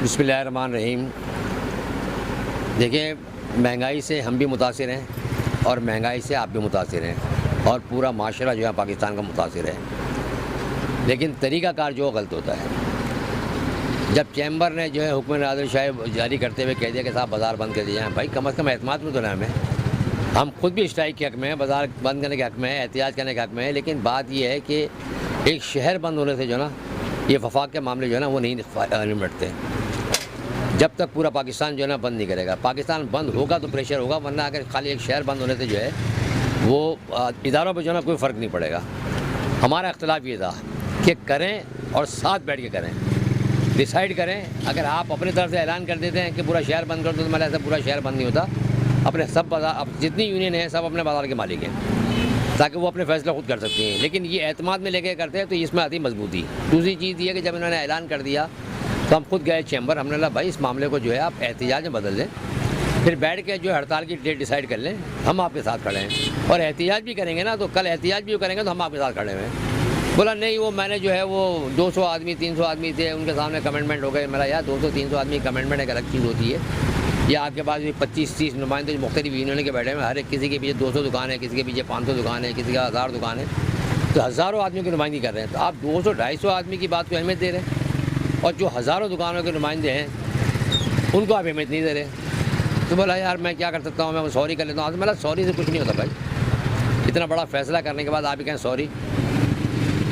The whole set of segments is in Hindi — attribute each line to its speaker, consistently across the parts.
Speaker 1: बिस्मिल्लाहिर्रहमानिर्रहीम। देखिए, महंगाई से हम भी मुतासिर हैं और महंगाई से आप भी मुतासिर हैं और पूरा माशरा जो है पाकिस्तान का मुतासिर है। लेकिन तरीक़ाकार जो गलत होता है। जब चैम्बर ने जो है हुक्म नाज़िर जारी करते हुए कह दिया कि साहब बाज़ार बंद कर दिए जाएँ, भाई कम अज़ कम एतमाद में तो ना हमें। हम खुद भी स्ट्राइक के हक़ में हैं, बाज़ार बंद करने के हक़ में हैं, एहतियात करने के हक़ में हैं। लेकिन बात यह है कि एक शहर बंद होने से जो है ना, ये वफाक के मामले जो है ना वो नहीं निपटते जब तक पूरा पाकिस्तान जो है ना बंद नहीं करेगा। पाकिस्तान बंद होगा तो प्रेशर होगा, वरना अगर खाली एक शहर बंद होने से जो है वो इदारों पर जो है ना कोई फ़र्क नहीं पड़ेगा। हमारा इख्तिलाफ ये था कि करें और साथ बैठ के करें, डिसाइड करें। अगर आप अपनी तरफ से ऐलान कर देते हैं कि पूरा शहर बंद कर दो, तो मतलब ऐसा पूरा शहर बंद नहीं होता। अपने सब बाज़ार, अब जितनी यूनियन है सब अपने बाज़ार के मालिक हैं, ताकि वो अपने फैसले खुद कर सकती हैं। लेकिन ये एतमाद में लेके करते हैं तो इसमें आती मजबूती। दूसरी चीज़ ये कि जब इन्होंने ऐलान कर दिया तो हम खुद गए चैम्बर, हमने कहा भाई इस मामले को जो है आप एहतिजाज में बदल दें, फिर बैठ के जो हड़ताल की डेट डिसाइड कर लें, हम आपके साथ खड़े हैं। और एहतिजाज भी करेंगे ना, तो कल एहतिजाज भी करेंगे तो हम आपके साथ खड़े हैं। बोला नहीं, वो मैंने जो है वो 200 आदमी 300 आदमी थे, उनके सामने कमेंटमेंट हो गए। मेरा यार 200-300 आदमी कमेंटमेंट एक अलग चीज़ होती है। या आपके पास भी 25-30 नुमाइंदे जो मुख्तलिफ यूनियन के बैठे हैं, हर एक किसी के पीछे 200 दुकान है, किसी के पीछे 500 दुकान है, किसी का 1000 दुकान है, तो हज़ारों आदमियों की नुमाइंदगी कर रहे हैं। तो आप 200-250 आदमी की बात को अहमियत दे रहे हैं और जो हज़ारों दुकानों के नुमाइंदे हैं उनको आप अहमियत नहीं दे रहे। तो बोला यार मैं क्या कर सकता हूँ, मैं सॉरी कर लेता हूँ। मतलब सॉरी से कुछ नहीं होता भाई, इतना बड़ा फैसला करने के बाद आप ही कहें सॉरी।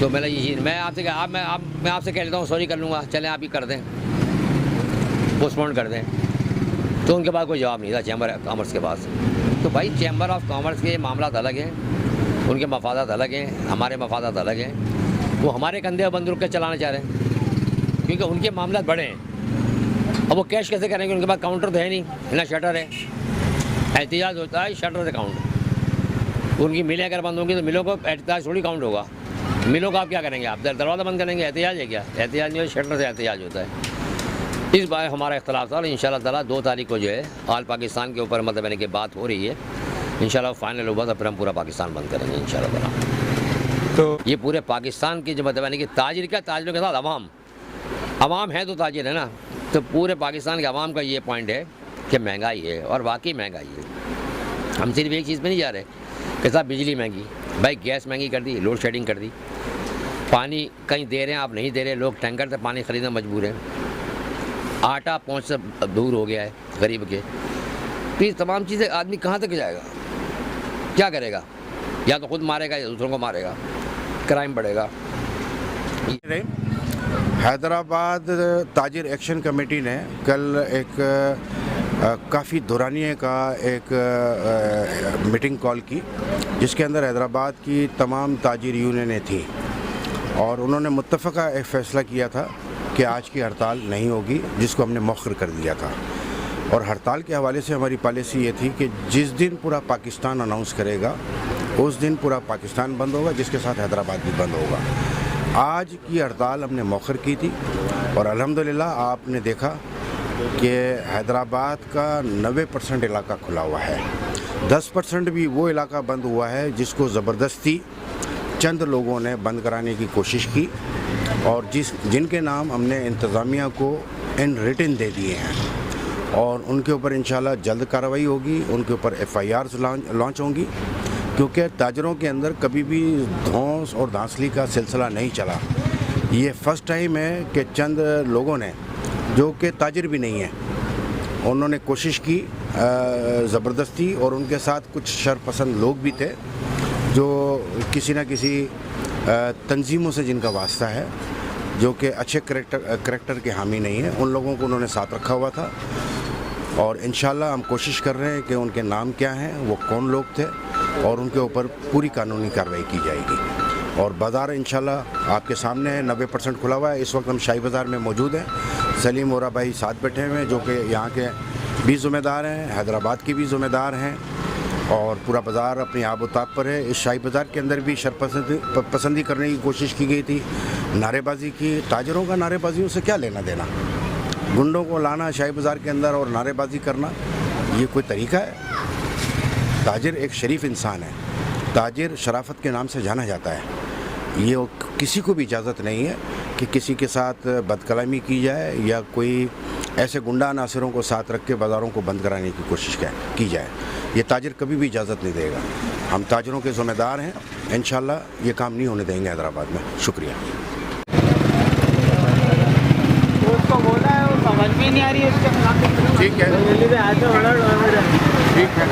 Speaker 1: तो मैंने ये चीज़ मैं आपसे कह लेता हूँ सॉरी कर लूँगा, चलें आप ही कर दें, पोस्टपोन कर दें। तो उनके पास कोई जवाब नहीं था चैम्बर ऑफ कॉमर्स के पास। तो भाई चैम्बर ऑफ कॉमर्स के मामला अलग हैं, उनके मफादात अलग हैं, हमारे मफादात अलग हैं। वो हमारे कंधे बंद रुक के चलाना चाह रहे हैं क्योंकि उनके मामला बड़े हैं। अब वो कैश कैसे करेंगे, उनके पास काउंटर तो है नहीं, ना शटर है। एहतियाज होता है शटर से काउंट। उनकी मिलें अगर बंद होंगी तो मिलों को एहतियाज थोड़ी काउंट होगा। मिलों को आप क्या करेंगे, आप दरवाज़ा बंद करेंगे, एहतियाज है क्या? एहतियाज नहीं हो, शटर से एहतियाज होता है। इस बार हमारा इख्तिलाफ था और इंशाल्लाह ताला 2 तारीख को जो है आल पाकिस्तान के ऊपर मतलब यानी कि बात हो रही है। इंशाल्लाह फाइनल होगा तो फिर हम पूरा पाकिस्तान बंद करेंगे इंशाल्लाह ताला। तो ये पूरे पाकिस्तान की जो मतलब यानी कि ताजिर का, ताजिरों के साथ अवाम है तो ताजिर है ना। तो पूरे पाकिस्तान के अवाम का ये पॉइंट है कि महंगाई है और वाकई महंगाई है। हम सिर्फ एक चीज़ पर नहीं जा रहे कि साहब बिजली महंगी, भाई गैस महंगी कर दी, लोड शेडिंग कर दी, पानी कहीं दे रहे हैं आप नहीं दे रहे, लोग टैंकर से पानी ख़रीदना मजबूर हैं, आटा पहुँच से दूर हो गया है गरीब के। तो ये तमाम चीज़ें आदमी कहाँ तक जाएगा, क्या करेगा? या तो खुद मारेगा या दूसरों को मारेगा, क्राइम बढ़ेगा।
Speaker 2: हैदराबाद ताजिर एक्शन कमेटी ने कल एक काफ़ी दुरानिये का एक मीटिंग कॉल की, जिसके अंदर हैदराबाद की तमाम ताजिर यूनियनें थीं और उन्होंने मुत्तफ़क़ा एक फ़ैसला किया था कि आज की हड़ताल नहीं होगी, जिसको हमने मौखर कर दिया था। और हड़ताल के हवाले से हमारी पॉलिसी ये थी कि जिस दिन पूरा पाकिस्तान अनाउंस करेगा उस दिन पूरा पाकिस्तान बंद होगा, जिसके साथ हैदराबाद भी बंद होगा। आज की हड़ताल हमने मौखर की थी और अल्हम्दुलिल्लाह आपने देखा कि हैदराबाद का 90% इलाका खुला हुआ है। 10% भी वो इलाका बंद हुआ है जिसको ज़बरदस्ती चंद लोगों ने बंद कराने की कोशिश की और जिनके नाम हमने इंतज़ामिया को इन रिटन दे दिए हैं और उनके ऊपर इंशाल्लाह जल्द कार्रवाई होगी, उनके ऊपर FIRs लॉन्च होंगी। क्योंकि ताजरों के अंदर कभी भी धौंस और धांसली का सिलसिला नहीं चला। ये फ़र्स्ट टाइम है कि चंद लोगों ने, जो कि ताजिर भी नहीं हैं, उन्होंने कोशिश की ज़बरदस्ती, और उनके साथ कुछ शरपसंद लोग भी थे जो किसी न किसी तंजीमों से जिनका वास्ता है, जो कि अच्छे करैक्टर के हामी नहीं है, उन लोगों को उन्होंने साथ रखा हुआ था। और इंशाल्लाह हम कोशिश कर रहे हैं कि उनके नाम क्या हैं, वो कौन लोग थे, और उनके ऊपर पूरी कानूनी कार्रवाई की जाएगी। और बाज़ार इंशाल्लाह आपके सामने है, 90% खुला हुआ है। इस वक्त हम शाही बाज़ार में मौजूद हैं। सलीम वोरा भाई साथ बैठे हुए हैं, जो कि यहाँ के भी ज़िम्मेदार हैं, हैदराबाद के भी ज़िम्मेदार हैं, और पूरा बाज़ार अपनी आबोताब पर है। इस शाही बाज़ार के अंदर भी शरपसंदी करने की कोशिश की गई थी, नारेबाजी की। ताजरों का नारेबाजियों से क्या लेना देना? गुंडों को लाना शाही बाज़ार के अंदर और नारेबाजी करना, ये कोई तरीका है? ताजिर एक शरीफ इंसान है, ताजिर शराफत के नाम से जाना जाता है। ये किसी को भी इजाज़त नहीं है कि किसी के साथ बदकलामी की जाए या कोई ऐसे गुंडा अनासरों को साथ रख के बाज़ारों को बंद कराने की कोशिश की जाए। ये ताजिर कभी भी इजाज़त नहीं देगा। हम ताजिरों के ज़िम्मेदार हैं, इंशाल्लाह ये काम नहीं होने देंगे हैदराबाद में। शुक्रिया।
Speaker 3: उसको बोला है, वो समझ में नहीं आ रही है उसके खिलाफ।
Speaker 2: ठीक है, ठीक है।